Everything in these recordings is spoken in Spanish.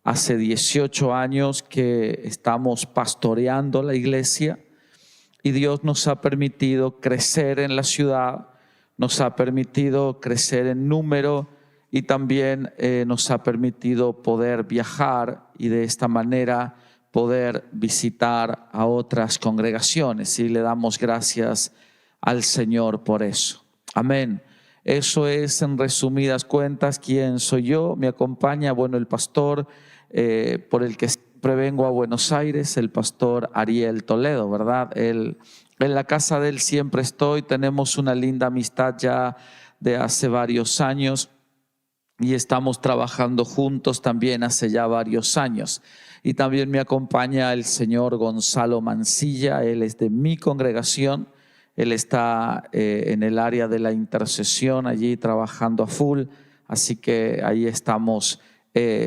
Hace 18 años que estamos pastoreando la iglesia y Dios nos ha permitido crecer en la ciudad, nos ha permitido crecer en número y también nos ha permitido poder viajar y de esta manera poder visitar a otras congregaciones, y le damos gracias al Señor por eso. Amén. Eso es, en resumidas cuentas, quién soy yo. Me acompaña, el pastor por el que siempre vengo a Buenos Aires, el pastor Ariel Toledo, ¿verdad? En la casa de él siempre estoy. Tenemos una linda amistad ya de hace varios años y estamos trabajando juntos también hace ya varios años. Y también me acompaña el señor Gonzalo Mancilla. Él es de mi congregación. Él está en el área de la intercesión, allí trabajando a full. Así que ahí estamos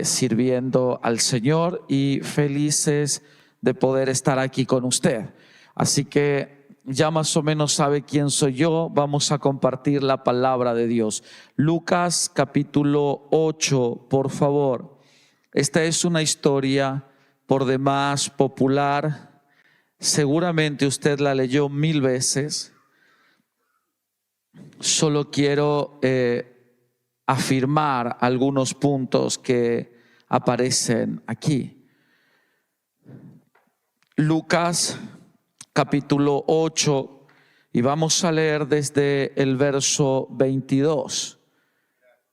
sirviendo al Señor y felices de poder estar aquí con usted. Así que ya más o menos sabe quién soy yo. Vamos a compartir la palabra de Dios. Lucas capítulo 8, por favor. Esta es una historia por demás popular. Seguramente usted la leyó 1000 veces. Solo quiero afirmar algunos puntos que aparecen aquí. Lucas capítulo 8, y vamos a leer desde el verso 22.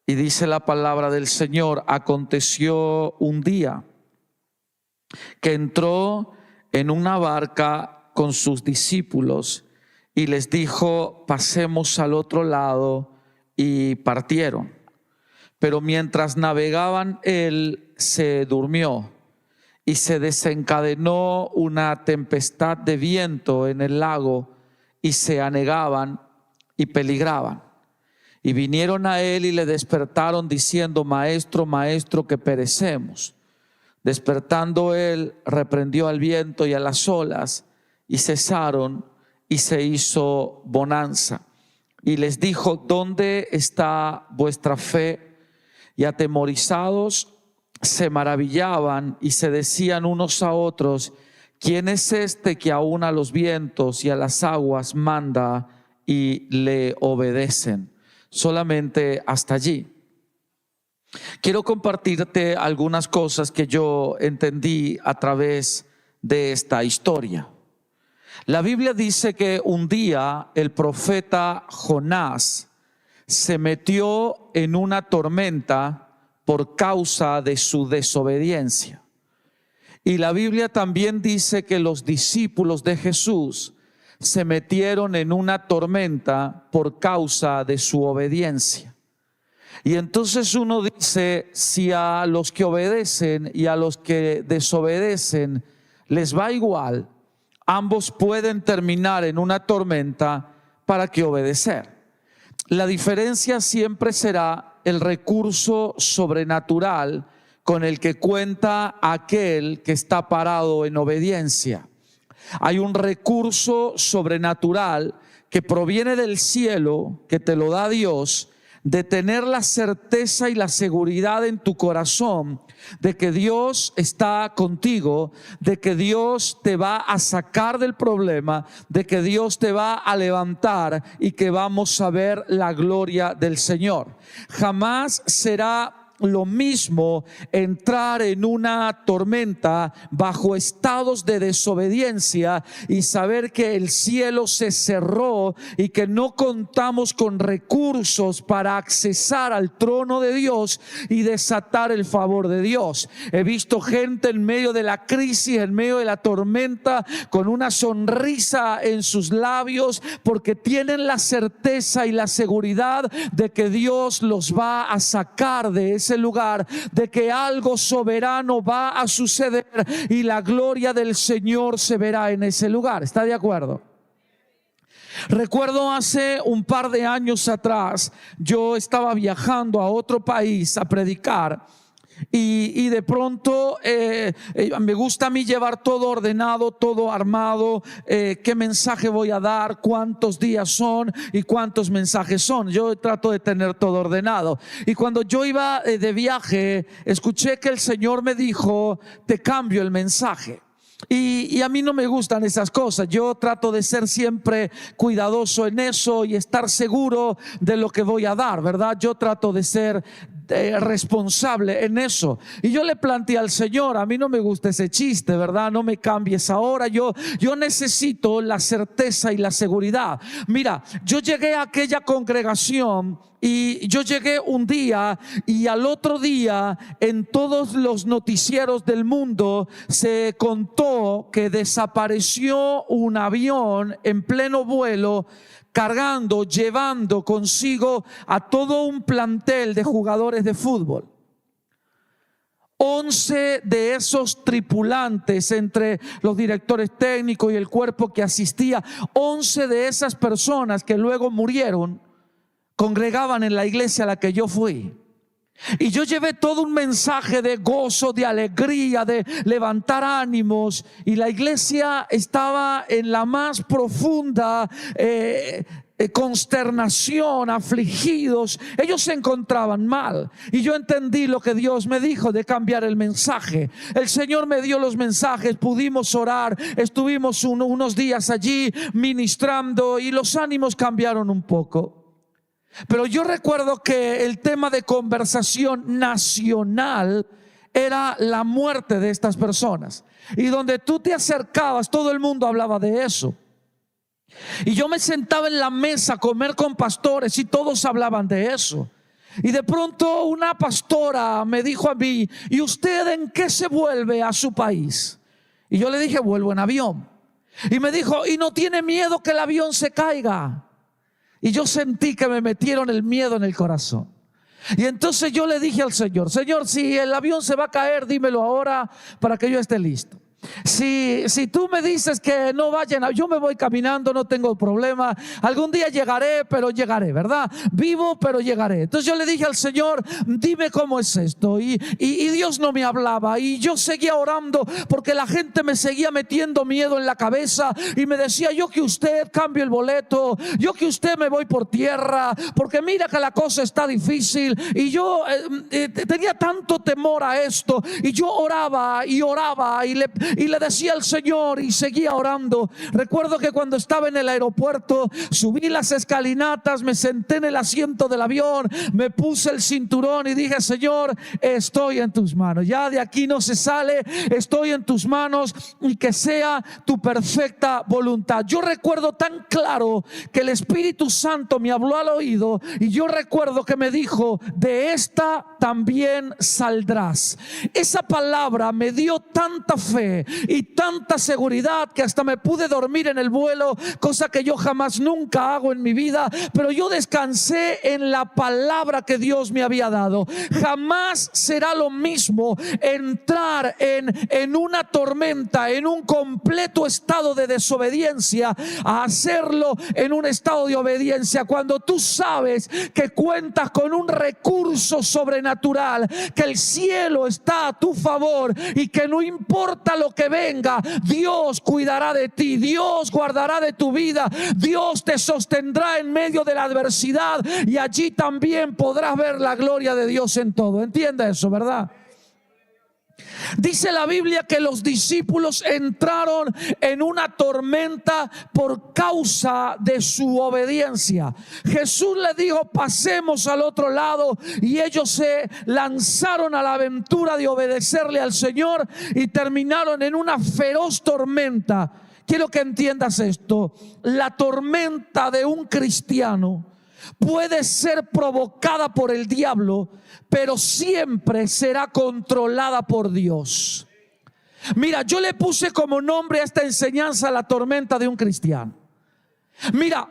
Y dice la palabra del Señor: aconteció un día que entró en una barca con sus discípulos y les dijo: pasemos al otro lado, y partieron. Pero mientras navegaban, él se durmió y se desencadenó una tempestad de viento en el lago y se anegaban y peligraban. Y vinieron a él y le despertaron diciendo: Maestro, maestro, que perecemos. Despertando él, reprendió al viento y a las olas, y cesaron, y se hizo bonanza. Y les dijo: ¿dónde está vuestra fe? Y atemorizados se maravillaban y se decían unos a otros: ¿quién es este que aún a los vientos y a las aguas manda y le obedecen? Solamente hasta allí. Quiero compartirte algunas cosas que yo entendí a través de esta historia. La Biblia dice que un día el profeta Jonás se metió en una tormenta por causa de su desobediencia. Y la Biblia también dice que los discípulos de Jesús se metieron en una tormenta por causa de su obediencia. Y entonces uno dice: si a los que obedecen y a los que desobedecen les va igual, ambos pueden terminar en una tormenta. ¿Para qué obedecer? La diferencia siempre será el recurso sobrenatural con el que cuenta aquel que está parado en obediencia. Hay un recurso sobrenatural que proviene del cielo, que te lo da Dios, de tener la certeza y la seguridad en tu corazón de que Dios está contigo, de que Dios te va a sacar del problema, de que Dios te va a levantar y que vamos a ver la gloria del Señor. Jamás será lo mismo entrar en una tormenta bajo estados de desobediencia y saber que el cielo se cerró y que no contamos con recursos para accesar al trono de Dios y desatar el favor de Dios. He visto gente en medio de la crisis, en medio de la tormenta, con una sonrisa en sus labios porque tienen la certeza y la seguridad de que Dios los va a sacar de ese lugar, de que algo soberano va a suceder y la gloria del Señor se verá en ese lugar. ¿Está de acuerdo? Recuerdo hace un par de años atrás, yo estaba viajando a otro país a predicar Y de pronto me gusta a mí llevar todo ordenado, todo armado, qué mensaje voy a dar, cuántos días son y cuántos mensajes son. Yo trato de tener todo ordenado. Y cuando yo iba de viaje, escuché que el Señor me dijo: te cambio el mensaje. Y a mí no me gustan esas cosas. Yo trato de ser siempre cuidadoso en eso y estar seguro de lo que voy a dar, ¿verdad? Yo trato de ser responsable en eso. Y yo le planteé al Señor: a mí no me gusta ese chiste, ¿verdad? No me cambies ahora. Yo necesito la certeza y la seguridad. Mira, yo llegué a aquella congregación y yo llegué un día, y al otro día en todos los noticieros del mundo se contó que desapareció un avión en pleno vuelo, cargando, llevando consigo a todo un plantel de jugadores de fútbol. 11 de esos tripulantes, entre los directores técnicos y el cuerpo que asistía, 11 de esas personas que luego murieron, congregaban en la iglesia a la que yo fui. Y yo llevé todo un mensaje de gozo, de alegría, de levantar ánimos, y la iglesia estaba en la más profunda consternación, afligidos. Ellos se encontraban mal, y yo entendí lo que Dios me dijo de cambiar el mensaje. El Señor me dio los mensajes, pudimos orar, estuvimos unos días allí ministrando y los ánimos cambiaron un poco. Pero yo recuerdo que el tema de conversación nacional era la muerte de estas personas, y donde tú te acercabas todo el mundo hablaba de eso. Y yo me sentaba en la mesa a comer con pastores y todos hablaban de eso. Y de pronto una pastora me dijo a mí: ¿y usted en qué se vuelve a su país? Y yo le dije: vuelvo en avión. Y me dijo: ¿y no tiene miedo que el avión se caiga? Y yo sentí que me metieron el miedo en el corazón. Y entonces yo le dije al Señor: Señor, si el avión se va a caer, dímelo ahora para que yo esté listo. Si tú me dices que no vayan, yo me voy caminando, no tengo problema. Algún día llegaré, pero llegaré, ¿verdad? Vivo, pero llegaré. Entonces yo le dije al Señor: dime cómo es esto. Y Dios no me hablaba, y yo seguía orando porque la gente me seguía metiendo miedo en la cabeza y me decía: yo que usted cambie el boleto, yo que usted me voy por tierra, porque mira que la cosa está difícil. Y yo tenía tanto temor a esto, y yo oraba y oraba y le decía al Señor, y seguía orando. Recuerdo que cuando estaba en el aeropuerto, subí las escalinatas, me senté en el asiento del avión, me puse el cinturón y dije: Señor, estoy en tus manos, ya de aquí no se sale, estoy en tus manos, y que sea tu perfecta voluntad. Yo recuerdo tan claro que el Espíritu Santo me habló al oído, y yo recuerdo que me dijo: de esta también saldrás. Esa palabra me dio tanta fe y tanta seguridad que hasta me pude dormir en el vuelo, cosa que yo jamás nunca hago en mi vida. Pero yo descansé en la palabra que Dios me había dado. Jamás será lo mismo entrar en una tormenta, en un completo estado de desobediencia, a hacerlo en un estado de obediencia, cuando tú sabes que cuentas con un recurso sobrenatural, que el cielo está a tu favor, y que no importa lo que venga, Dios cuidará de ti, Dios guardará de tu vida, Dios te sostendrá en medio de la adversidad, y allí también podrás ver la gloria de Dios en todo. Entienda eso, ¿verdad? Dice la Biblia que los discípulos entraron en una tormenta por causa de su obediencia. Jesús les dijo: pasemos al otro lado, y ellos se lanzaron a la aventura de obedecerle al Señor y terminaron en una feroz tormenta. Quiero que entiendas esto: la tormenta de un cristiano puede ser provocada por el diablo, pero siempre será controlada por Dios. Mira, yo le puse como nombre a esta enseñanza: la tormenta de un cristiano. Mira,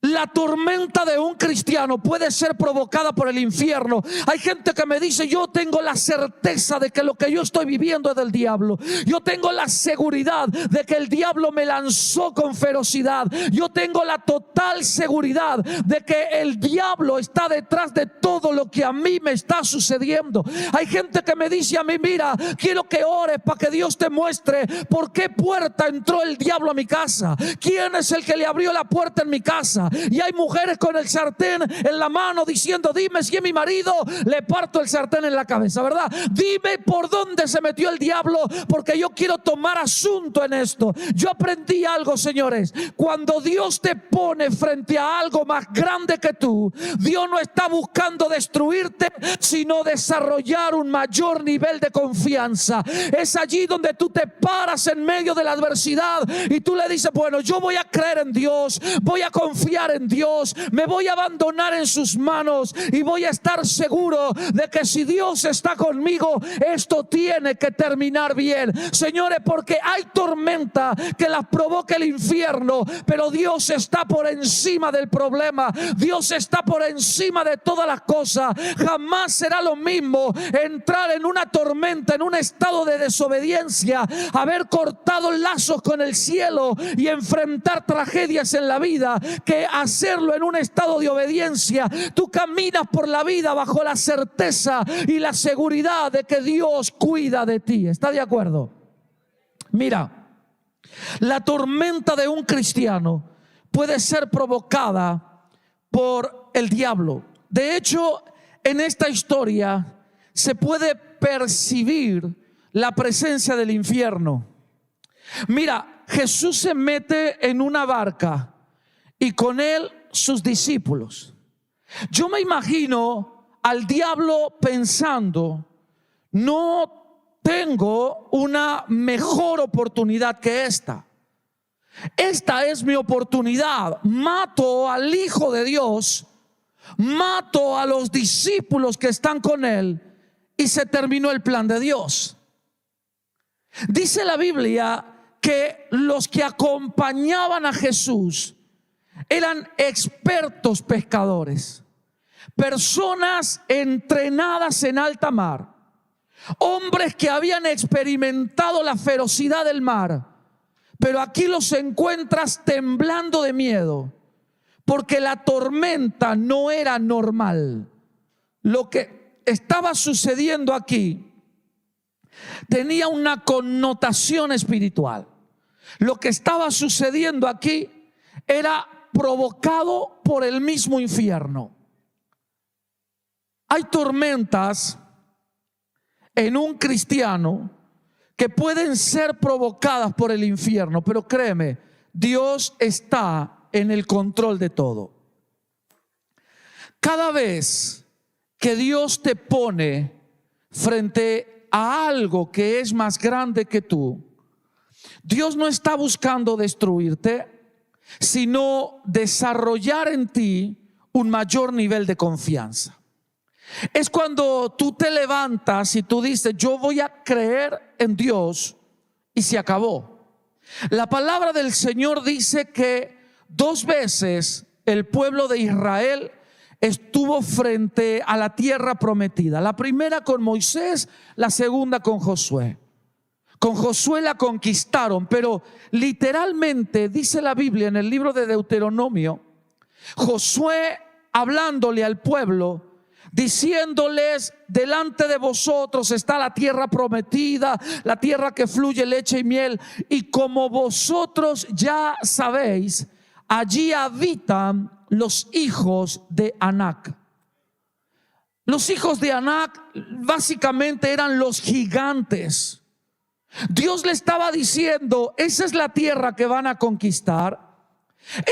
La tormenta de un cristiano puede ser provocada por el infierno. Hay gente que me dice: yo tengo la certeza de que lo que yo estoy viviendo es del diablo. Yo tengo la seguridad de que el diablo me lanzó con ferocidad. Yo tengo la total seguridad de que el diablo está detrás de todo lo que a mí me está sucediendo. Hay gente que me dice a mí: mira, quiero que ores para que Dios te muestre por qué puerta entró el diablo a mi casa. ¿Quién es el que le abrió la puerta en mi casa? Y hay mujeres con el sartén en la mano diciendo: dime si es mi marido, le parto el sartén en la cabeza, ¿verdad? Dime por dónde se metió el diablo, porque yo quiero tomar asunto en esto. Yo aprendí algo, señores: cuando Dios te pone frente a algo más grande que tú, Dios no está buscando destruirte, sino desarrollar un mayor nivel de confianza. Es allí donde tú te paras en medio de la adversidad y tú le dices: bueno, yo voy a creer en Dios, voy a confiar en Dios, me voy a abandonar en sus manos y voy a estar seguro de que si Dios está conmigo, esto tiene que terminar bien. Señores, porque hay tormenta que las provoca el infierno, pero Dios está por encima del problema. Dios está por encima de todas las cosas. Jamás será lo mismo entrar en una tormenta, en un estado de desobediencia, haber cortado lazos con el cielo y enfrentar tragedias en la vida, que hacerlo en un estado de obediencia. Tú caminas por la vida bajo la certeza y la seguridad de que Dios cuida de ti. ¿Está de acuerdo? Mira, la tormenta de un cristiano puede ser provocada por el diablo. De hecho, en esta historia se puede percibir la presencia del infierno. Mira, Jesús se mete en una barca y con él sus discípulos. Yo me imagino al diablo pensando: no tengo una mejor oportunidad que esta. Esta es mi oportunidad. Mato al Hijo de Dios, mato a los discípulos que están con él y se terminó el plan de Dios. Dice la Biblia que los que acompañaban a Jesús eran expertos pescadores, personas entrenadas en alta mar, hombres que habían experimentado la ferocidad del mar. Pero aquí los encuentras temblando de miedo, porque la tormenta no era normal. Lo que estaba sucediendo aquí tenía una connotación espiritual. Lo que estaba sucediendo aquí era provocado por el mismo infierno. Hay tormentas en un cristiano que pueden ser provocadas por el infierno, pero créeme, Dios está en el control de todo. Cada vez que Dios te pone frente a algo que es más grande que tú, Dios no está buscando destruirte, sino desarrollar en ti un mayor nivel de confianza. Es cuando tú te levantas y tú dices: yo voy a creer en Dios, y se acabó. La palabra del Señor dice que 2 veces el pueblo de Israel estuvo frente a la tierra prometida. La primera con Moisés, la segunda con Josué. Con Josué la conquistaron, pero literalmente dice la Biblia en el libro de Deuteronomio, Josué hablándole al pueblo, diciéndoles: delante de vosotros está la tierra prometida, la tierra que fluye leche y miel, y como vosotros ya sabéis, allí habitan los hijos de Anac. Los hijos de Anac básicamente eran los gigantes. Dios le estaba diciendo: esa es la tierra que van a conquistar,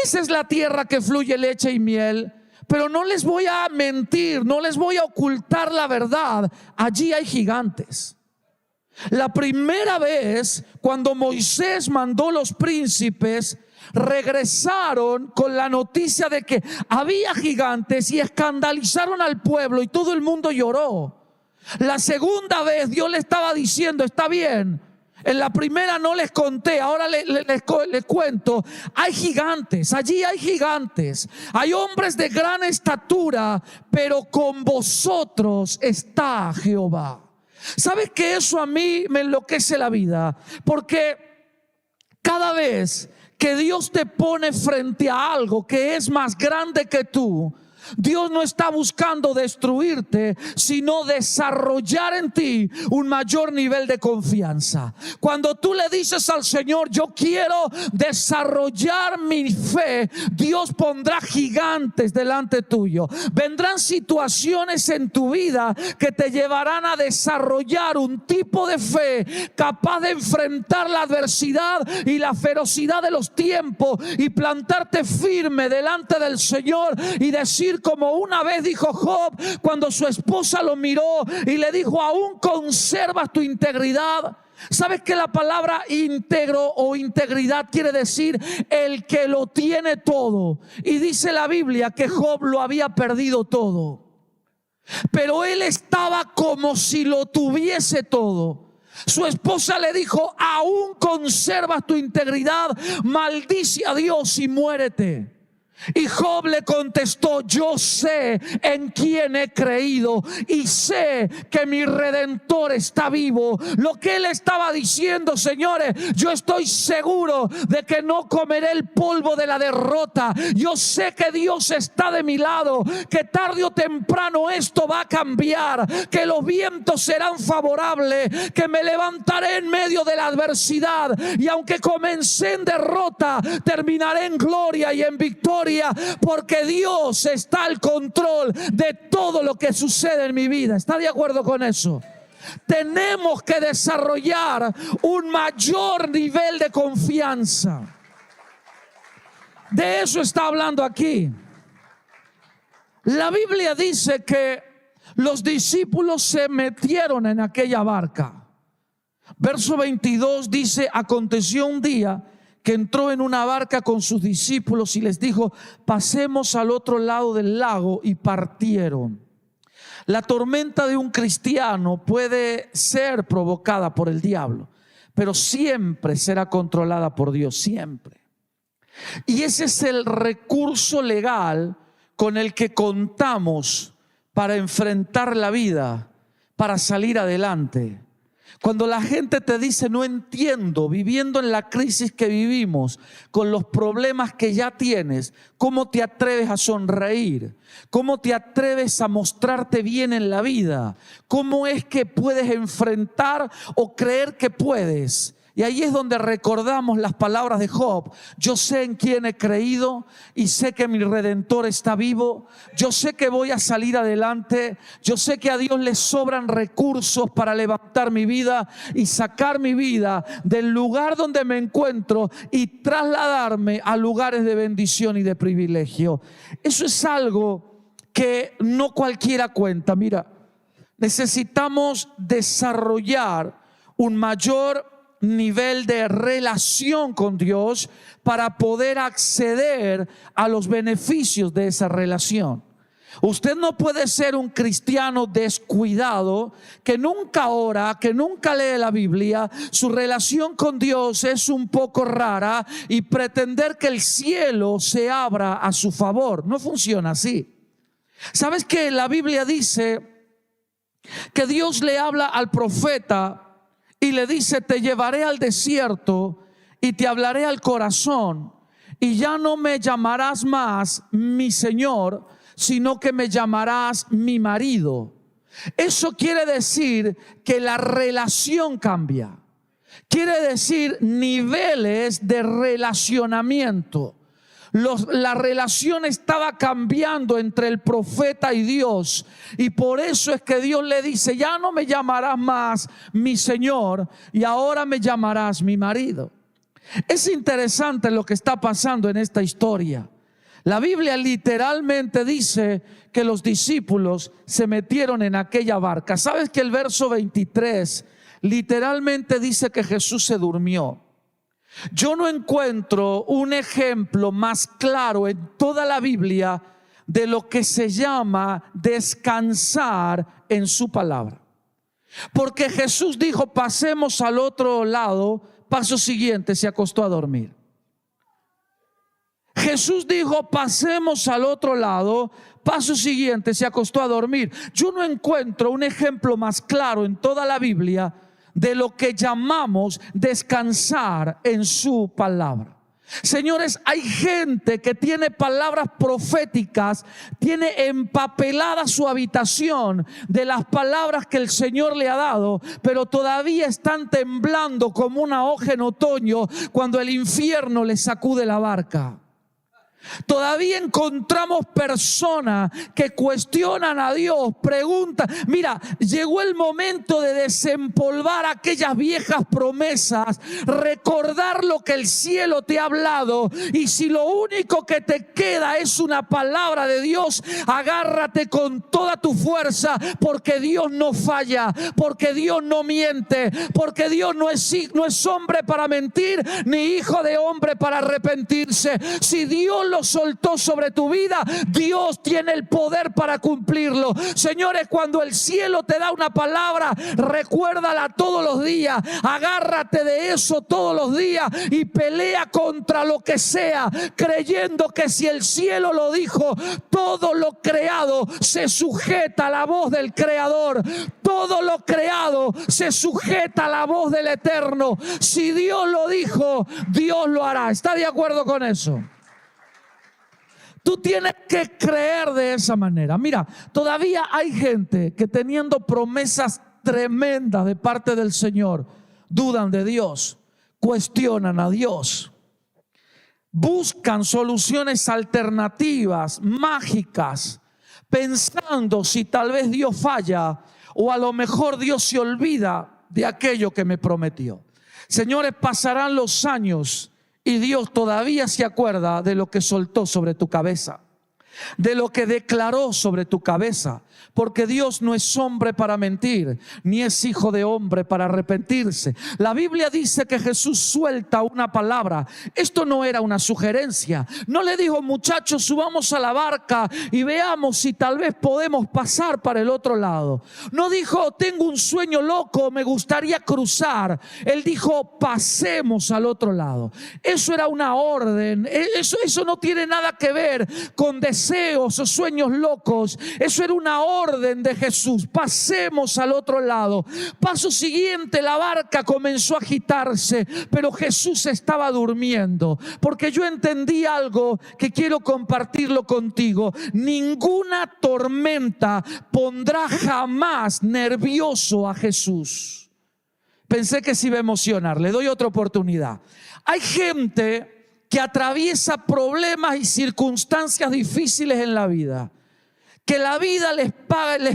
esa es la tierra que fluye leche y miel. Pero no les voy a mentir, no les voy a ocultar la verdad. Allí hay gigantes. La primera vez cuando Moisés mandó los príncipes, regresaron con la noticia de que había gigantes y escandalizaron al pueblo y todo el mundo lloró. La segunda vez Dios le estaba diciendo: está bien, En la primera no les conté, ahora les cuento. Hay gigantes, allí hay gigantes. Hay hombres de gran estatura, pero con vosotros está Jehová. ¿Sabes que eso a mí me enloquece la vida? Porque cada vez que Dios te pone frente a algo que es más grande que tú, Dios no está buscando destruirte, sino desarrollar en ti un mayor nivel de confianza. Cuando tú le dices al Señor, yo quiero desarrollar mi fe, Dios pondrá gigantes delante tuyo. Vendrán situaciones en tu vida que te llevarán a desarrollar un tipo de fe capaz de enfrentar la adversidad y la ferocidad de los tiempos y plantarte firme delante del Señor y decir, como una vez dijo Job cuando su esposa lo miró y le dijo, ¿aún conservas tu integridad? ¿Sabes que la palabra íntegro o integridad quiere decir el que lo tiene todo? Y dice la Biblia que Job lo había perdido todo, pero él estaba como si lo tuviese todo. Su esposa le dijo, ¿aún conservas tu integridad? Maldice a Dios y muérete. Y Job le contestó, yo sé en quién he creído y sé que mi Redentor está vivo. Lo que él estaba diciendo, señores, yo estoy seguro de que no comeré el polvo de la derrota. Yo sé que Dios está de mi lado, que tarde o temprano esto va a cambiar, que los vientos serán favorables, que me levantaré en medio de la adversidad y aunque comencé en derrota, terminaré en gloria y en victoria, porque Dios está al control de todo lo que sucede en mi vida. ¿Está de acuerdo con eso? Tenemos que desarrollar un mayor nivel de confianza. De eso está hablando aquí. La Biblia dice que los discípulos se metieron en aquella barca. Verso 22 dice, aconteció un día que entró en una barca con sus discípulos y les dijo, pasemos al otro lado del lago, y partieron. La tormenta de un cristiano puede ser provocada por el diablo, pero siempre será controlada por Dios, siempre. Y ese es el recurso legal con el que contamos para enfrentar la vida, para salir adelante. Cuando la gente te dice, no entiendo, viviendo en la crisis que vivimos, con los problemas que ya tienes, ¿cómo te atreves a sonreír? ¿Cómo te atreves a mostrarte bien en la vida? ¿Cómo es que puedes enfrentar o creer que puedes? Y ahí es donde recordamos las palabras de Job. Yo sé en quién he creído y sé que mi Redentor está vivo. Yo sé que voy a salir adelante. Yo sé que a Dios le sobran recursos para levantar mi vida y sacar mi vida del lugar donde me encuentro y trasladarme a lugares de bendición y de privilegio. Eso es algo que no cualquiera cuenta. Mira, necesitamos desarrollar un mayor nivel de relación con Dios para poder acceder a los beneficios de esa relación. Usted no puede ser un cristiano descuidado, que nunca ora, que nunca lee la Biblia, su relación con Dios es un poco rara, y pretender que el cielo se abra a su favor. No funciona así. ¿Sabes que la Biblia dice que Dios le habla al profeta y le dice, te llevaré al desierto y te hablaré al corazón, y ya no me llamarás más mi Señor, sino que me llamarás mi marido? Eso quiere decir que la relación cambia. Quiere decir niveles de relacionamiento. La relación estaba cambiando entre el profeta y Dios, y por eso es que Dios le dice, ya no me llamarás más mi Señor, y ahora me llamarás mi marido. Es interesante lo que está pasando en esta historia. La Biblia literalmente dice que los discípulos se metieron en aquella barca. ¿Sabes que el verso 23 literalmente dice que Jesús se durmió? Yo no encuentro un ejemplo más claro en toda la Biblia de lo que se llama descansar en su palabra. Porque Jesús dijo, pasemos al otro lado. Paso siguiente, se acostó a dormir. Jesús dijo, pasemos al otro lado. Paso siguiente, se acostó a dormir. Yo no encuentro un ejemplo más claro en toda la Biblia de lo que llamamos descansar en su palabra. Señores, hay gente que tiene palabras proféticas, tiene empapelada su habitación de las palabras que el Señor le ha dado, pero todavía están temblando como una hoja en otoño cuando el infierno les sacude la barca. Todavía encontramos personas que cuestionan a Dios, preguntan. Mira, llegó el momento de desempolvar aquellas viejas promesas, recordar lo que el cielo te ha hablado, y si lo único que te queda es una palabra de Dios, agárrate con toda tu fuerza, porque Dios no falla, porque Dios no miente, porque Dios no es hombre para mentir, ni hijo de hombre para arrepentirse. Si Dios lo soltó sobre tu vida, Dios tiene el poder para cumplirlo. Señores, cuando el cielo te da una palabra, recuérdala todos los días, agárrate de eso todos los días y pelea contra lo que sea, creyendo que si el cielo lo dijo, todo lo creado se sujeta a la voz del Creador. Todo lo creado se sujeta a la voz del Eterno. Si Dios lo dijo, Dios lo hará. ¿Está de acuerdo con eso? Tú tienes que creer de esa manera. Mira, todavía hay gente que teniendo promesas tremendas de parte del Señor, dudan de Dios, cuestionan a Dios, buscan soluciones alternativas, mágicas, pensando si tal vez Dios falla o a lo mejor Dios se olvida de aquello que me prometió. Señores, pasarán los años y Dios todavía se acuerda de lo que soltó sobre tu cabeza, de lo que declaró sobre tu cabeza, porque Dios no es hombre para mentir, ni es hijo de hombre para arrepentirse. La Biblia dice que Jesús suelta una palabra. Esto no era una sugerencia. No le dijo, muchachos, subamos a la barca y veamos si tal vez podemos pasar para el otro lado. No dijo, tengo un sueño loco, me gustaría cruzar. Él dijo, pasemos al otro lado. Eso era una orden. Eso no tiene nada que ver con deseos o sueños locos. Eso era una orden de Jesús. Pasemos al otro lado. Paso siguiente, la barca comenzó a agitarse, pero Jesús estaba durmiendo, porque yo entendí algo que quiero compartirlo contigo. Ninguna tormenta pondrá jamás nervioso a Jesús. Pensé que se iba a emocionar. Le doy otra oportunidad. Hay gente que atraviesa problemas y circunstancias difíciles en la vida, que la vida les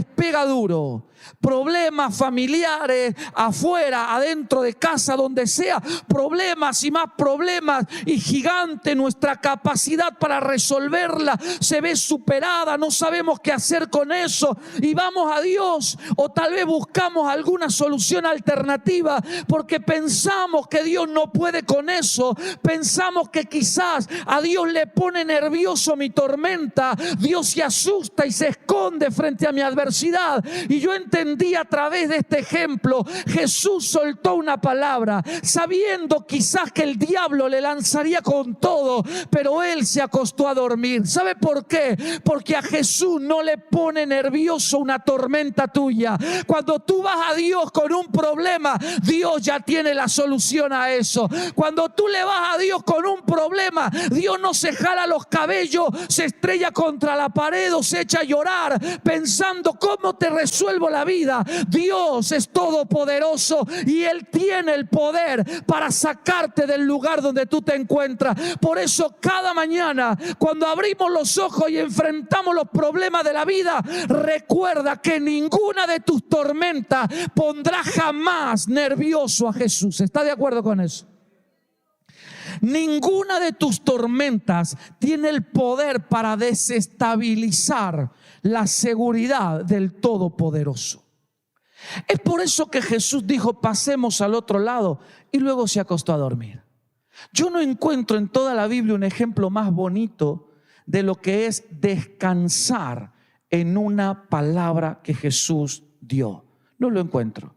pega duro. Problemas familiares, afuera, adentro de casa, donde sea, problemas y más problemas, y gigante nuestra capacidad para resolverla se ve superada, no sabemos qué hacer con eso y vamos a Dios, o tal vez buscamos alguna solución alternativa porque pensamos que Dios no puede con eso, pensamos que quizás a Dios le pone nervioso mi tormenta, Dios se asusta y se esconde frente a mi adversidad. Y yo entendí a través de este ejemplo, Jesús soltó una palabra sabiendo quizás que el diablo le lanzaría con todo, pero él se acostó a dormir. ¿Sabe por qué? Porque a Jesús no le pone nervioso una tormenta tuya. Cuando tú vas a Dios con un problema, Dios ya tiene la solución a eso. Cuando tú le vas a Dios con un problema, Dios no se jala los cabellos, se estrella contra la pared o se echa a llorar pensando cómo te resuelvo la vida. Dios es todopoderoso y Él tiene el poder para sacarte del lugar donde tú te encuentras. Por eso cada mañana cuando abrimos los ojos y enfrentamos los problemas de la vida, recuerda que ninguna de tus tormentas pondrá jamás nervioso a Jesús. ¿Está de acuerdo con eso? Ninguna de tus tormentas tiene el poder para desestabilizar la seguridad del Todopoderoso. Es por eso que Jesús dijo, pasemos al otro lado, y luego se acostó a dormir. Yo no encuentro en toda la Biblia un ejemplo más bonito de lo que es descansar en una palabra que Jesús dio. No lo encuentro.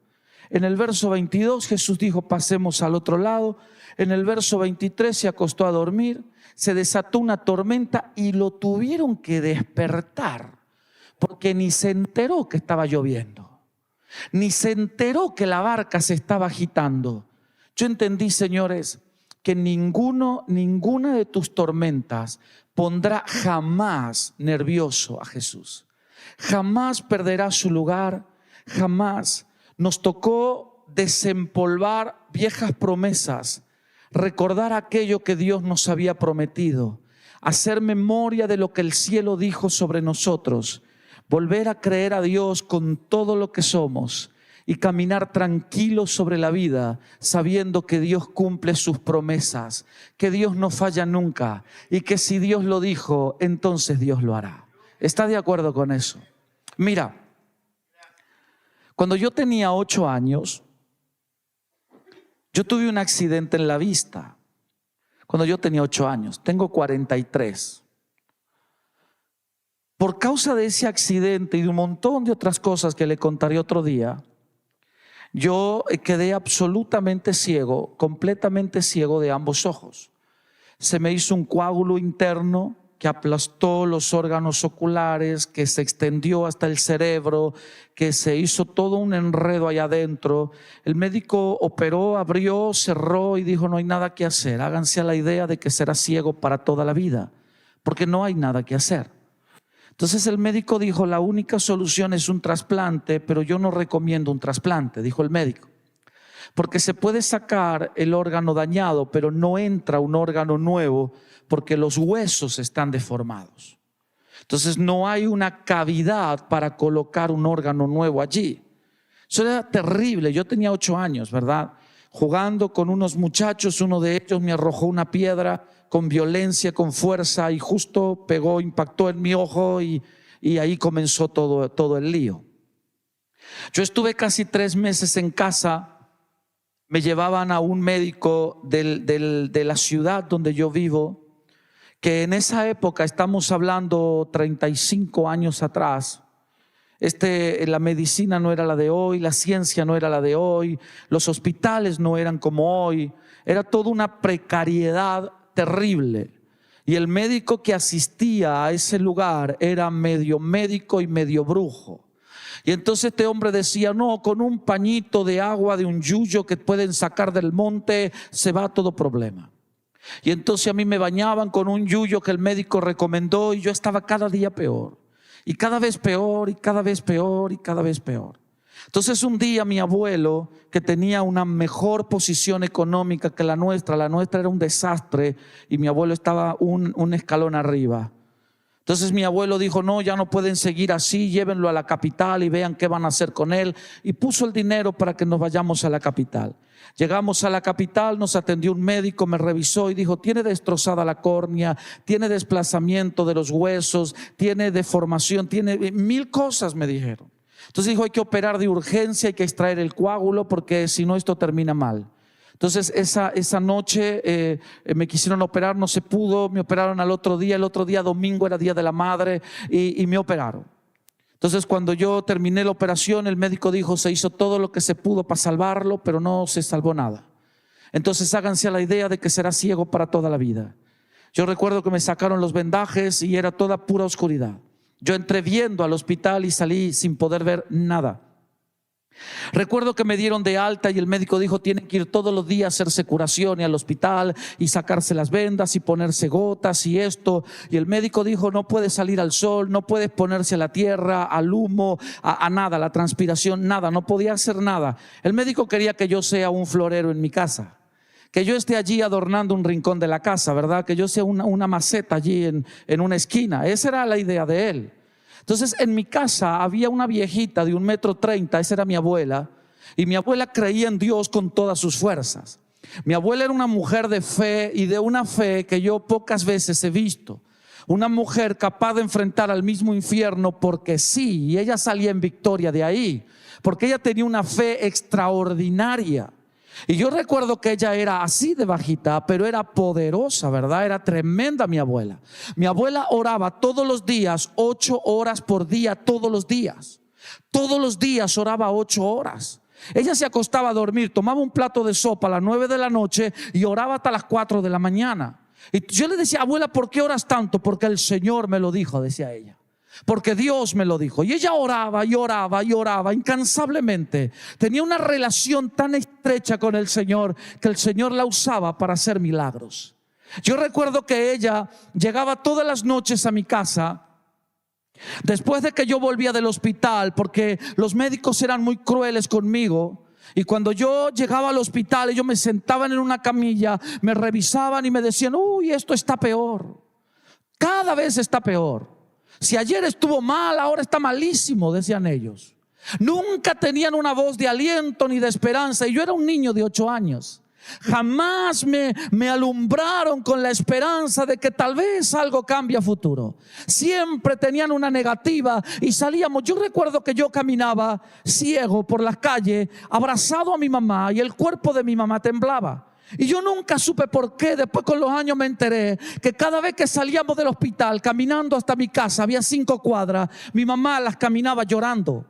En el verso 22 Jesús dijo, pasemos al otro lado. En el verso 23 se acostó a dormir, se desató una tormenta y lo tuvieron que despertar, porque ni se enteró que estaba lloviendo, ni se enteró que la barca se estaba agitando. Yo entendí, señores, que ninguna de tus tormentas pondrá jamás nervioso a Jesús. Jamás perderá su lugar, jamás. Nos tocó desempolvar viejas promesas, recordar aquello que Dios nos había prometido, hacer memoria de lo que el cielo dijo sobre nosotros, volver a creer a Dios con todo lo que somos y caminar tranquilos sobre la vida, sabiendo que Dios cumple sus promesas, que Dios no falla nunca y que si Dios lo dijo, entonces Dios lo hará. ¿Está de acuerdo con eso? Mira, cuando yo tenía 8 años, yo tuve un accidente en la vista. Cuando yo tenía 8 años, tengo 43. Por causa de ese accidente y de un montón de otras cosas que le contaré otro día, yo quedé absolutamente ciego, completamente ciego de ambos ojos. Se me hizo un coágulo interno que aplastó los órganos oculares, que se extendió hasta el cerebro, que se hizo todo un enredo allá adentro. El médico operó, abrió, cerró y dijo, no hay nada que hacer. Háganse a la idea de que será ciego para toda la vida, porque no hay nada que hacer. Entonces el médico dijo, la única solución es un trasplante, pero yo no recomiendo un trasplante, dijo el médico. Porque se puede sacar el órgano dañado, pero no entra un órgano nuevo porque los huesos están deformados. Entonces no hay una cavidad para colocar un órgano nuevo allí. Eso era terrible. Yo tenía 8 años, ¿verdad? Jugando con unos muchachos, uno de ellos me arrojó una piedra con violencia, con fuerza y justo pegó, impactó en mi ojo y ahí comenzó todo el lío. Yo estuve casi 3 meses en casa. Me llevaban a un médico de la ciudad donde yo vivo, que en esa época, estamos hablando 35 años atrás, la medicina no era la de hoy, la ciencia no era la de hoy, los hospitales no eran como hoy, era toda una precariedad terrible. Y el médico que asistía a ese lugar era medio médico y medio brujo. Y entonces este hombre decía, no, con un pañito de agua de un yuyo que pueden sacar del monte, se va todo problema. Y entonces a mí me bañaban con un yuyo que el médico recomendó y yo estaba cada día peor. Y cada vez peor, y cada vez peor, y cada vez peor. Entonces un día mi abuelo, que tenía una mejor posición económica que la nuestra era un desastre y mi abuelo estaba un escalón arriba. Entonces mi abuelo dijo, no, ya no pueden seguir así, llévenlo a la capital y vean qué van a hacer con él. Y puso el dinero para que nos vayamos a la capital. Llegamos a la capital, nos atendió un médico, me revisó y dijo, tiene destrozada la córnea, tiene desplazamiento de los huesos, tiene deformación, tiene 1000 cosas, me dijeron. Entonces dijo, hay que operar de urgencia, hay que extraer el coágulo porque si no esto termina mal. Entonces esa noche me quisieron operar, no se pudo, me operaron al otro día, el otro día domingo era día de la madre y me operaron. Entonces cuando yo terminé la operación, el médico dijo, se hizo todo lo que se pudo para salvarlo, pero no se salvó nada. Entonces háganse a la idea de que será ciego para toda la vida. Yo recuerdo que me sacaron los vendajes y era toda pura oscuridad. Yo entré viendo al hospital y salí sin poder ver nada. Recuerdo que me dieron de alta y el médico dijo, tienen que ir todos los días a hacerse curación y al hospital y sacarse las vendas y ponerse gotas y esto. Y el médico dijo, no puedes salir al sol, no puedes ponerse a la tierra, al humo, a nada, la transpiración, nada, no podía hacer nada. El médico quería que yo sea un florero en mi casa, que yo esté allí adornando un rincón de la casa, ¿verdad? Que yo sea una maceta allí en una esquina. Esa era la idea de él. Entonces en mi casa había una viejita de 1,30 m, esa era mi abuela, y mi abuela creía en Dios con todas sus fuerzas. Mi abuela era una mujer de fe y de una fe que yo pocas veces he visto. Una mujer capaz de enfrentar al mismo infierno porque sí, y ella salía en victoria de ahí, porque ella tenía una fe extraordinaria. Y yo recuerdo que ella era así de bajita, pero era poderosa, ¿verdad? Era tremenda mi abuela. Mi abuela oraba todos los días, 8 horas por día, todos los días. Todos los días oraba 8 horas. Ella se acostaba a dormir, tomaba un plato de sopa a las 9 de la noche y oraba hasta las 4 de la mañana. Y yo le decía, abuela, ¿por qué oras tanto? Porque el Señor me lo dijo, decía ella. Porque Dios me lo dijo. Y ella oraba y oraba y oraba incansablemente. Tenía una relación tan estrecha con el Señor que el Señor la usaba para hacer milagros. Yo recuerdo que ella llegaba todas las noches a mi casa después de que yo volvía del hospital, porque los médicos eran muy crueles conmigo. Y cuando yo llegaba al hospital, ellos me sentaban en una camilla, me revisaban y me decían, uy, esto está peor. Cada vez está peor. Si ayer estuvo mal, ahora está malísimo, decían ellos. Nunca tenían una voz de aliento ni de esperanza. Y yo era un niño de 8 años. Jamás me alumbraron con la esperanza de que tal vez algo cambie a futuro. Siempre tenían una negativa y salíamos. Yo recuerdo que yo caminaba ciego por las calles, abrazado a mi mamá, y el cuerpo de mi mamá temblaba. Y yo nunca supe por qué. Después con los años me enteré que cada vez que salíamos del hospital caminando hasta mi casa, había 5 cuadras, mi mamá las caminaba llorando.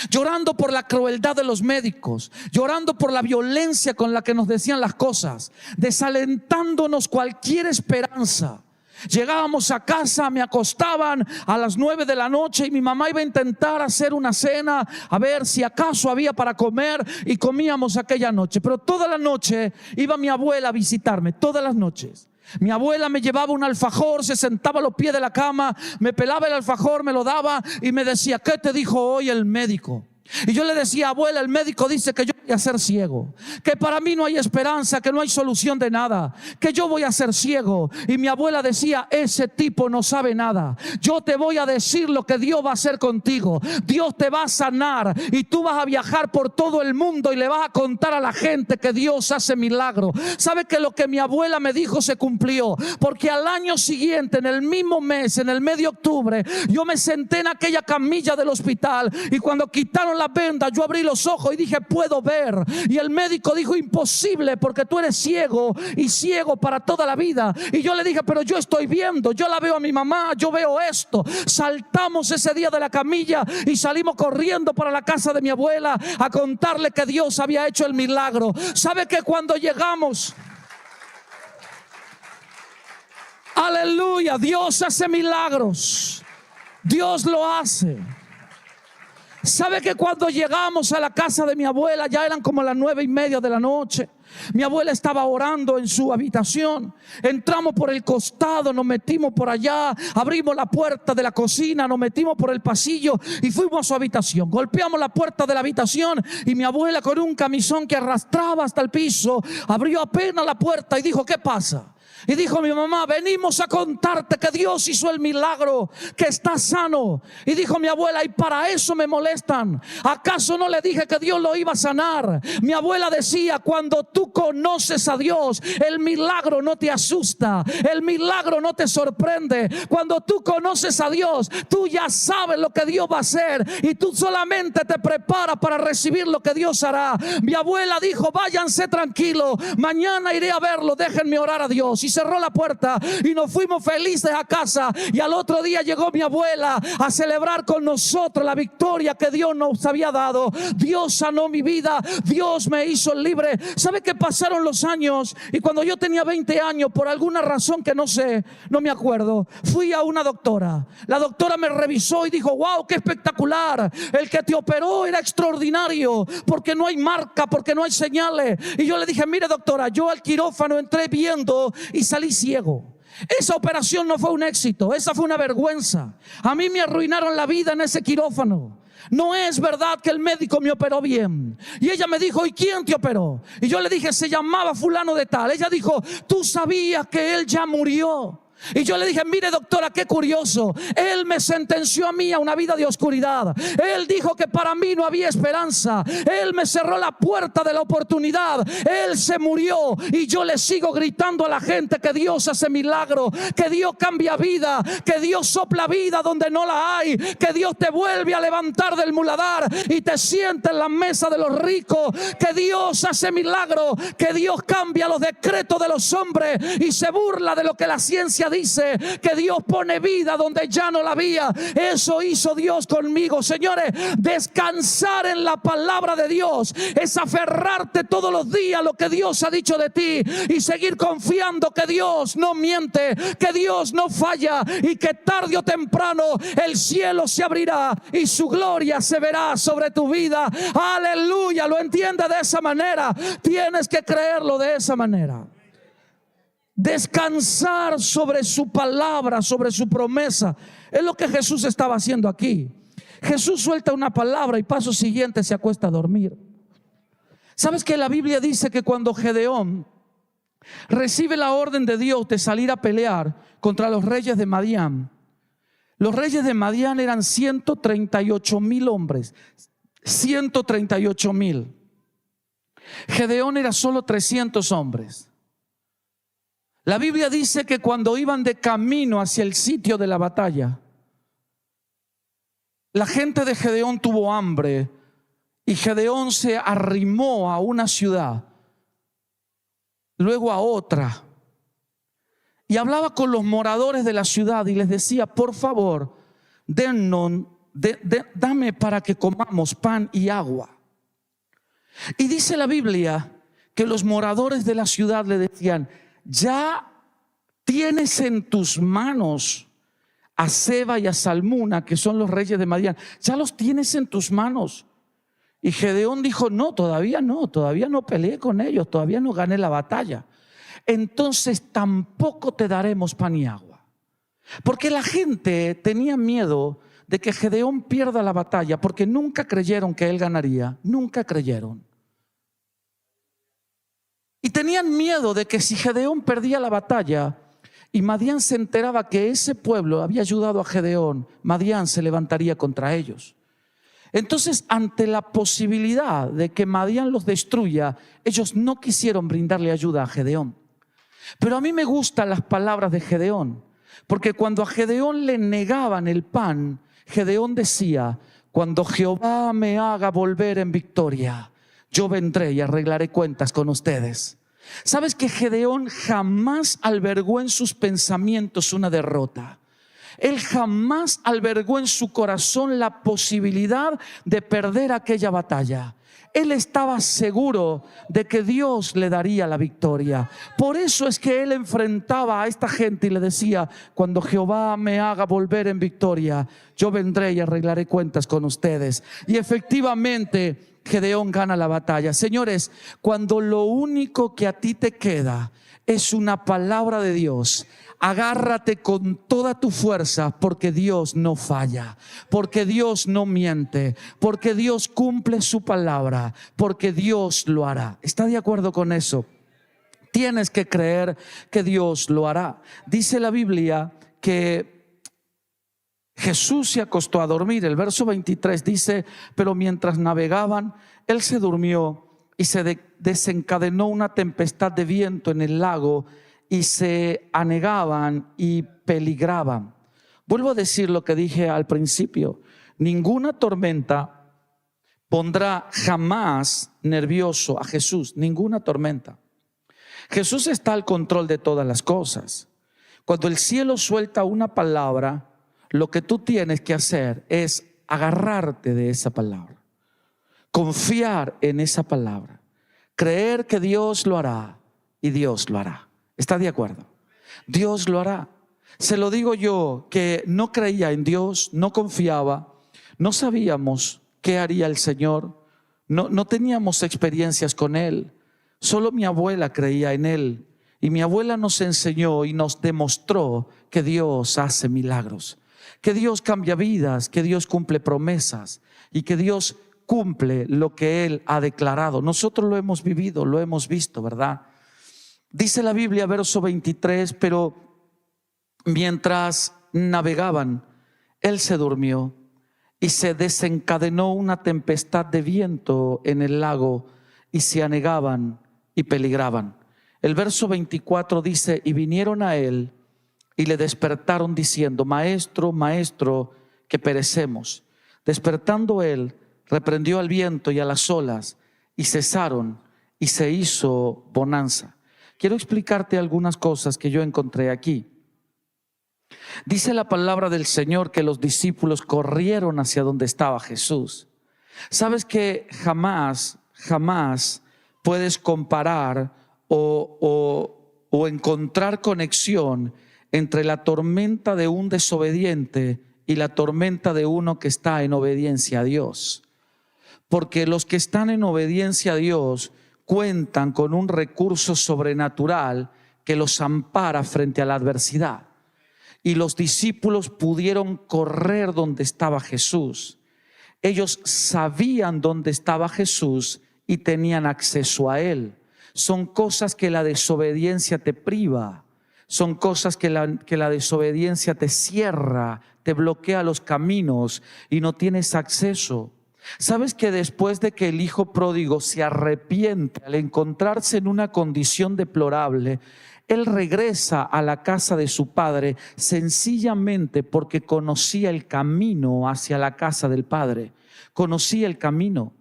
Llorando por la crueldad de los médicos, llorando por la violencia con la que nos decían las cosas, desalentándonos cualquier esperanza. Llegábamos a casa, me acostaban a las 9 de la noche y mi mamá iba a intentar hacer una cena, a ver si acaso había para comer, y comíamos aquella noche. Pero toda la noche iba mi abuela a visitarme, todas las noches. Mi abuela me llevaba un alfajor, se sentaba a los pies de la cama, me pelaba el alfajor, me lo daba y me decía, ¿qué te dijo hoy el médico? Y yo le decía, abuela, el médico dice que yo voy a ser ciego, que para mí no hay esperanza, que no hay solución de nada, que yo voy a ser ciego. Y mi abuela decía, ese tipo no sabe nada. Yo te voy a decir lo que Dios va a hacer contigo. Dios te va a sanar y tú vas a viajar por todo el mundo y le vas a contar a la gente que Dios hace milagros. ¿Sabe que lo que mi abuela me dijo se cumplió? Porque al año siguiente, en el mismo mes, en el mes de octubre, yo me senté en aquella camilla del hospital y cuando quitaron la venda, yo abrí los ojos y dije, puedo ver. Y el médico dijo, imposible, porque tú eres ciego y ciego para toda la vida. Y yo le dije, pero yo estoy viendo, yo la veo a mi mamá, yo veo esto. Saltamos ese día de la camilla y salimos corriendo para la casa de mi abuela a contarle que Dios había hecho el milagro. ¿Sabe que cuando llegamos, aleluya, Dios hace milagros? Dios lo hace. ¿Sabe que cuando llegamos a la casa de mi abuela, ya eran como las 9:30 de la noche? Mi abuela estaba orando en su habitación. Entramos por el costado, nos metimos por allá, abrimos la puerta de la cocina, nos metimos por el pasillo y fuimos a su habitación. Golpeamos la puerta de la habitación y mi abuela, con un camisón que arrastraba hasta el piso, abrió apenas la puerta y dijo, ¿qué pasa? Y dijo mi mamá, venimos a contarte que Dios hizo el milagro, que está sano. Y dijo mi abuela, y para eso me molestan. ¿Acaso no le dije que Dios lo iba a sanar? Mi abuela decía, cuando tú conoces a Dios, el milagro no te asusta, el milagro no te sorprende. Cuando tú conoces a Dios, tú ya sabes lo que Dios va a hacer y tú solamente te preparas para recibir lo que Dios hará. Mi abuela dijo, váyanse tranquilos, mañana iré a verlo, déjenme orar a Dios. Y cerró la puerta y nos fuimos felices a casa. Y al otro día llegó mi abuela a celebrar con nosotros la victoria que Dios nos había dado. Dios sanó mi vida, Dios me hizo libre. ¿Sabe que pasaron los años? Y cuando yo tenía 20 años, por alguna razón que no sé, no me acuerdo, fui a una doctora. La doctora me revisó y dijo, wow, qué espectacular, el que te operó era extraordinario, porque no hay marca, porque no hay señales. Y yo le dije, mire doctora, yo al quirófano entré viendo y salí ciego. Esa operación no fue un éxito, esa fue una vergüenza. A mí me arruinaron la vida en ese quirófano. No es verdad que el médico me operó bien. Y ella me dijo, ¿y quién te operó? Y yo le dije, se llamaba fulano de tal. Ella dijo, tú sabías que él ya murió. Y yo le dije, mire doctora, qué curioso, él me sentenció a mí a una vida de oscuridad. Él dijo que para mí no había esperanza. Él me cerró la puerta de la oportunidad. Él se murió y yo le sigo gritando a la gente que Dios hace milagro, que Dios cambia vida, que Dios sopla vida donde no la hay, que Dios te vuelve a levantar del muladar y te sienta en la mesa de los ricos, que Dios hace milagro, que Dios cambia los decretos de los hombres y se burla de lo que la ciencia dice que Dios pone vida donde ya no la había. Eso hizo Dios conmigo. Señores, descansar en la palabra de Dios es aferrarte todos los días a lo que Dios ha dicho de ti y seguir confiando que Dios no miente, que Dios no falla y que tarde o temprano el cielo se abrirá y su gloria se verá sobre tu vida. Aleluya. ¿Lo entiendes de esa manera? Tienes que creerlo de esa manera. Descansar sobre su palabra, sobre su promesa. Es lo que Jesús estaba haciendo aquí. Jesús suelta una palabra y paso siguiente se acuesta a dormir. ¿Sabes que la Biblia dice que cuando Gedeón recibe la orden de Dios de salir a pelear contra los reyes de Madián? Los reyes de Madián eran 138,000 hombres. 138,000. Gedeón era solo 300 hombres. La Biblia dice que cuando iban de camino hacia el sitio de la batalla, la gente de Gedeón tuvo hambre y Gedeón se arrimó a una ciudad, luego a otra, y hablaba con los moradores de la ciudad y les decía: por favor, dame para que comamos pan y agua. Y dice la Biblia que los moradores de la ciudad le decían: ya tienes en tus manos a Seba y a Salmuna, que son los reyes de Madián, ya los tienes en tus manos. Y Gedeón dijo: no, todavía no peleé con ellos, todavía no gané la batalla. Entonces tampoco te daremos pan y agua. Porque la gente tenía miedo de que Gedeón pierda la batalla, porque nunca creyeron que él ganaría, nunca creyeron. Y tenían miedo de que si Gedeón perdía la batalla y Madián se enteraba que ese pueblo había ayudado a Gedeón, Madián se levantaría contra ellos. Entonces, ante la posibilidad de que Madián los destruya, ellos no quisieron brindarle ayuda a Gedeón. Pero a mí me gustan las palabras de Gedeón, porque cuando a Gedeón le negaban el pan, Gedeón decía: cuando Jehová me haga volver en victoria, yo vendré y arreglaré cuentas con ustedes. ¿Sabes que Gedeón jamás albergó en sus pensamientos una derrota? Él jamás albergó en su corazón la posibilidad de perder aquella batalla. Él estaba seguro de que Dios le daría la victoria. Por eso es que él enfrentaba a esta gente y le decía: cuando Jehová me haga volver en victoria, yo vendré y arreglaré cuentas con ustedes. Y efectivamente Gedeón gana la batalla. Señores, cuando lo único que a ti te queda es una palabra de Dios, agárrate con toda tu fuerza, porque Dios no falla, porque Dios no miente, porque Dios cumple su palabra, porque Dios lo hará. ¿Está de acuerdo con eso? Tienes que creer que Dios lo hará. Dice la Biblia que Jesús se acostó a dormir. El verso 23 dice: pero mientras navegaban, él se durmió y se desencadenó una tempestad de viento en el lago y se anegaban y peligraban. Vuelvo a decir lo que dije al principio: ninguna tormenta pondrá jamás nervioso a Jesús, ninguna tormenta. Jesús está al control de todas las cosas. Cuando el cielo suelta una palabra, lo que tú tienes que hacer es agarrarte de esa palabra, confiar en esa palabra, creer que Dios lo hará y Dios lo hará. ¿Está de acuerdo? Dios lo hará. Se lo digo yo, que no creía en Dios, no confiaba, no sabíamos qué haría el Señor, no teníamos experiencias con Él. Solo mi abuela creía en Él y mi abuela nos enseñó y nos demostró que Dios hace milagros, que Dios cambia vidas, que Dios cumple promesas y que Dios cumple lo que Él ha declarado. Nosotros lo hemos vivido, lo hemos visto, ¿verdad? Dice la Biblia, verso 23, pero mientras navegaban, él se durmió y se desencadenó una tempestad de viento en el lago y se anegaban y peligraban. El verso 24 dice: y vinieron a él y le despertaron diciendo: maestro, maestro, que perecemos. Despertando él, reprendió al viento y a las olas y cesaron y se hizo bonanza. Quiero explicarte algunas cosas que yo encontré aquí. Dice la palabra del Señor que los discípulos corrieron hacia donde estaba Jesús. ¿Sabes que jamás puedes comparar o encontrar conexión entre la tormenta de un desobediente y la tormenta de uno que está en obediencia a Dios? Porque los que están en obediencia a Dios cuentan con un recurso sobrenatural que los ampara frente a la adversidad. Y los discípulos pudieron correr donde estaba Jesús. Ellos sabían dónde estaba Jesús y tenían acceso a Él. Son cosas que la desobediencia te priva. Son cosas que la desobediencia te cierra, te bloquea los caminos y no tienes acceso. ¿Sabes que después de que el hijo pródigo se arrepiente al encontrarse en una condición deplorable, él regresa a la casa de su padre sencillamente porque conocía el camino hacia la casa del padre? Conocía el camino.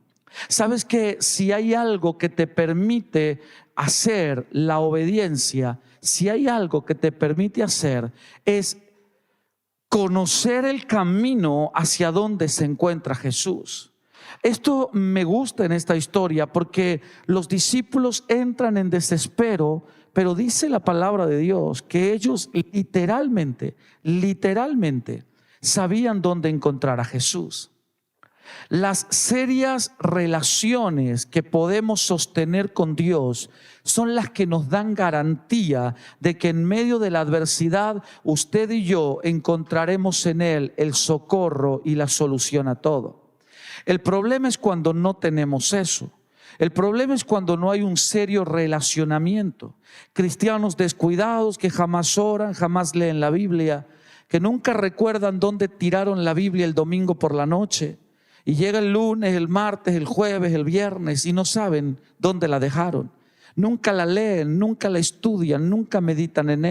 ¿Sabes que si hay algo que te permite hacer la obediencia, si hay algo que te permite hacer, es conocer el camino hacia donde se encuentra Jesús? Esto me gusta en esta historia porque los discípulos entran en desespero, pero dice la palabra de Dios que ellos literalmente sabían dónde encontrar a Jesús. Las serias relaciones que podemos sostener con Dios son las que nos dan garantía de que en medio de la adversidad usted y yo encontraremos en Él el socorro y la solución a todo. El problema es cuando no tenemos eso. El problema es cuando no hay un serio relacionamiento. Cristianos descuidados que jamás oran, jamás leen la Biblia, que nunca recuerdan dónde tiraron la Biblia el domingo por la noche. Y llega el lunes, el martes, el jueves, el viernes y no saben dónde la dejaron. Nunca la leen, nunca la estudian, nunca meditan en ella.